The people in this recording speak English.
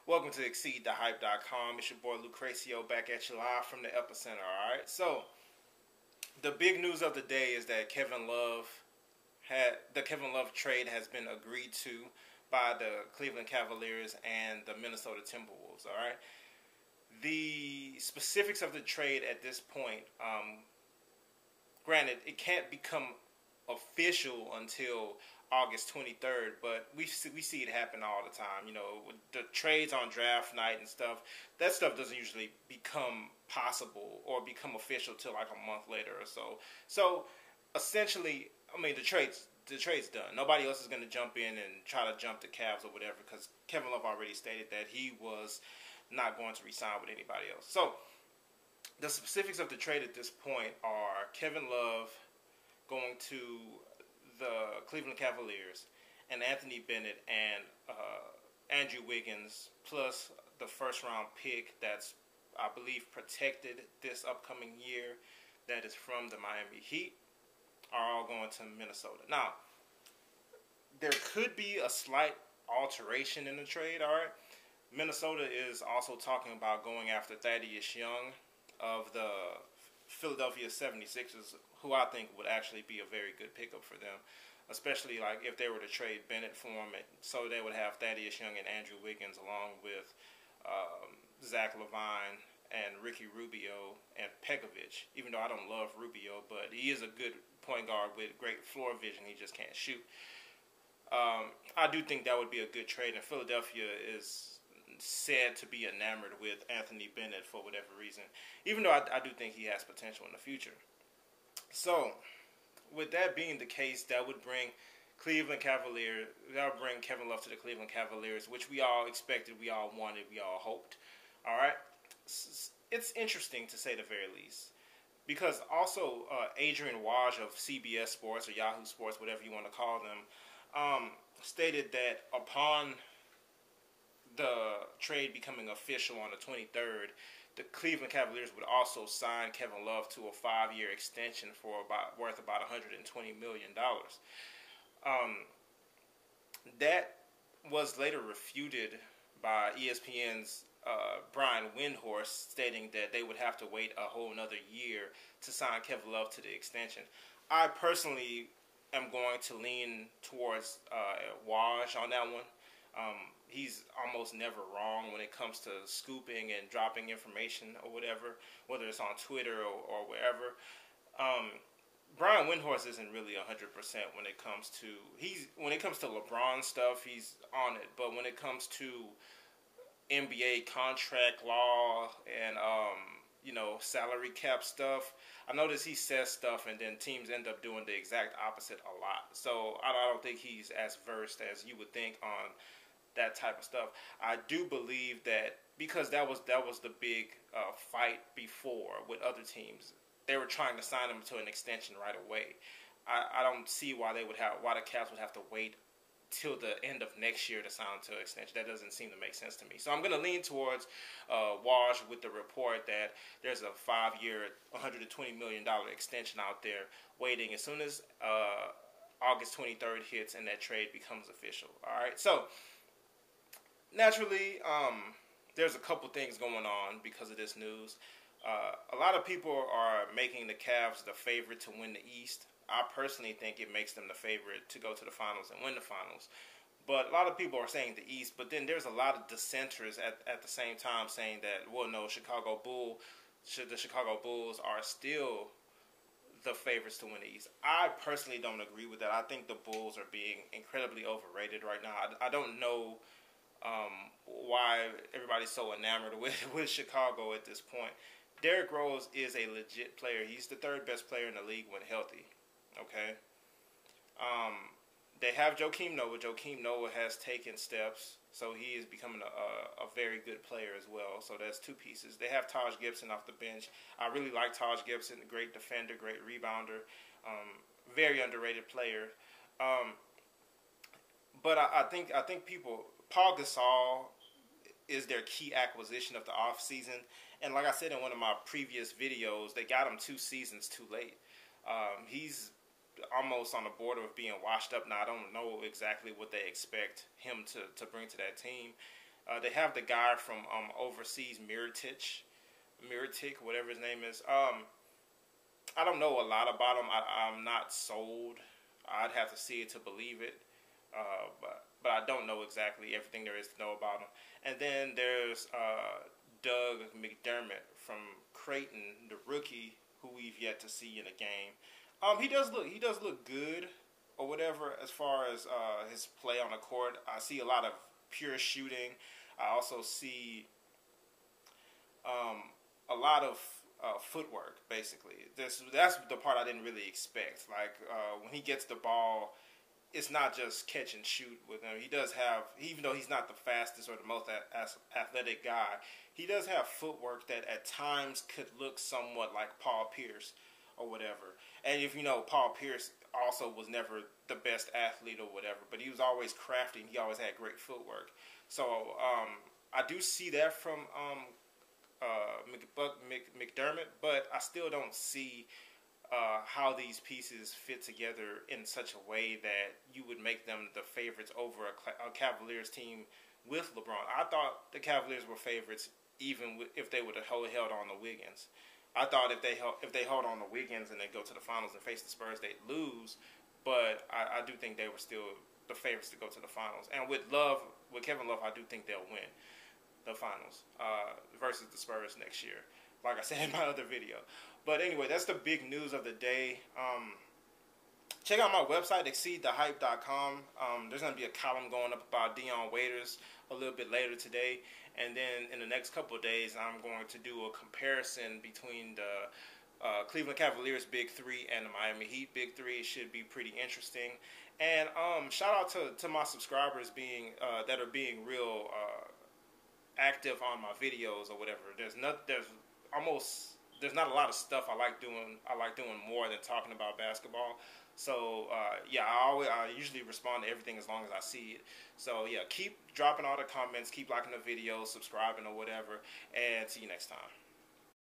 Welcome to ExceedTheHype.com. It's your boy Lucrecio back at you live from the epicenter. Alright, so the big news of the day is that the Kevin Love trade has been agreed to by the Cleveland Cavaliers and the Minnesota Timberwolves. Alright, the specifics of the trade at this point, granted, it can't become official until August 23rd, but we see it happen all the time. You know, with the trades on draft night and stuff, that stuff doesn't usually become possible or become official till like a month later or so. So essentially, I mean, the trade's done. Nobody else is going to jump in and try to jump the Cavs or whatever, because Kevin Love already stated that he was not going to re-sign with anybody else. So the specifics of the trade at this point are Kevin Love going to the Cleveland Cavaliers and Anthony Bennett and Andrew Wiggins, plus the first round pick that's, I believe, protected this upcoming year, that is from the Miami Heat, are all going to Minnesota. Now, there could be a slight alteration in the trade. All right, Minnesota is also talking about going after Thaddeus Young of the Philadelphia 76ers, who I think would actually be a very good pickup for them, especially like if they were to trade Bennett for him. So they would have Thaddeus Young and Andrew Wiggins along with Zach LaVine and Ricky Rubio and Pekovic. Even though I don't love Rubio, but he is a good point guard with great floor vision. He just can't shoot. I do think that would be a good trade, and Philadelphia is said to be enamored with Anthony Bennett for whatever reason, even though I do think he has potential in the future. So, with that being the case, that would bring Kevin Love to the Cleveland Cavaliers, which we all expected, we all wanted, we all hoped. All right, it's interesting to say the very least, because also Adrian Waj of CBS Sports or Yahoo Sports, whatever you want to call them, stated that upon the trade becoming official on the 23rd, the Cleveland Cavaliers would also sign Kevin Love to a 5-year extension worth about $120 million. That was later refuted by ESPN's Brian Windhorst, stating that they would have to wait a whole another year to sign Kevin Love to the extension. I personally am going to lean towards Waj on that one. He's almost never wrong when it comes to scooping and dropping information or whatever, whether it's on Twitter or wherever. Brian Windhorst isn't really 100% when it comes to LeBron stuff. He's on it, but when it comes to NBA contract law and salary cap stuff, I notice he says stuff and then teams end up doing the exact opposite a lot. So I don't think he's as versed as you would think on that type of stuff. I do believe that because that was the big fight before with other teams. They were trying to sign him to an extension right away. I don't see why the Cavs would have to wait till the end of next year to sign to an extension. That doesn't seem to make sense to me. So I'm going to lean towards Waj with the report that there's a 5-year, $120 million extension out there waiting as soon as August 23rd hits and that trade becomes official. All right, so naturally, there's a couple things going on because of this news. A lot of people are making the Cavs the favorite to win the East. I personally think it makes them the favorite to go to the finals and win the finals. But a lot of people are saying the East, but then there's a lot of dissenters at the same time saying that, well, no, the Chicago Bulls are still the favorites to win the East. I personally don't agree with that. I think the Bulls are being incredibly overrated right now. I don't know why everybody's so enamored with Chicago at this point. Derrick Rose is a legit player. He's the third best player in the league when healthy. Okay. They have Joakim Noah. Joakim Noah has taken steps, so he is becoming a very good player as well. So that's two pieces. They have Taj Gibson off the bench. I really like Taj Gibson, a great defender, great rebounder, very underrated player. But I think Paul Gasol is their key acquisition of the offseason. And like I said in one of my previous videos, they got him 2 seasons too late. He's almost on the border of being washed up now. I don't know exactly what they expect him to bring to that team. They have the guy from overseas, Miritic, whatever his name is. I don't know a lot about him. I'm not sold. I'd have to see it to believe it. But I don't know exactly everything there is to know about him. And then there's Doug McDermott from Creighton, the rookie who we've yet to see in a game. He does look good or whatever as far as his play on the court. I see a lot of pure shooting. I also see a lot of footwork, basically. That's the part I didn't really expect. Like, when he gets the ball, it's not just catch and shoot with him. He does have, even though he's not the fastest or the most athletic guy, he does have footwork that at times could look somewhat like Paul Pierce or whatever. And if you know, Paul Pierce also was never the best athlete or whatever, but he was always crafty and he always had great footwork. So I do see that from McDermott, but I still don't see how these pieces fit together in such a way that you would make them the favorites over a Cavaliers team with LeBron. I thought the Cavaliers were favorites even if they would have held on to Wiggins. I thought if they held on to Wiggins and they go to the finals and face the Spurs, they'd lose. But I do think they were still the favorites to go to the finals. And with Kevin Love, I do think they'll win the finals versus the Spurs next year, like I said in my other video. But anyway, that's the big news of the day. Check out my website, exceedthehype.com. There's going to be a column going up about Dion Waiters a little bit later today. And then in the next couple of days, I'm going to do a comparison between the Cleveland Cavaliers Big Three and the Miami Heat Big Three. It should be pretty interesting. And shout out to my subscribers that are being real active on my videos or whatever. There's not a lot of stuff I like doing. I like doing more than talking about basketball. So I usually respond to everything as long as I see it. So yeah, keep dropping all the comments, keep liking the videos, subscribing or whatever, and see you next time.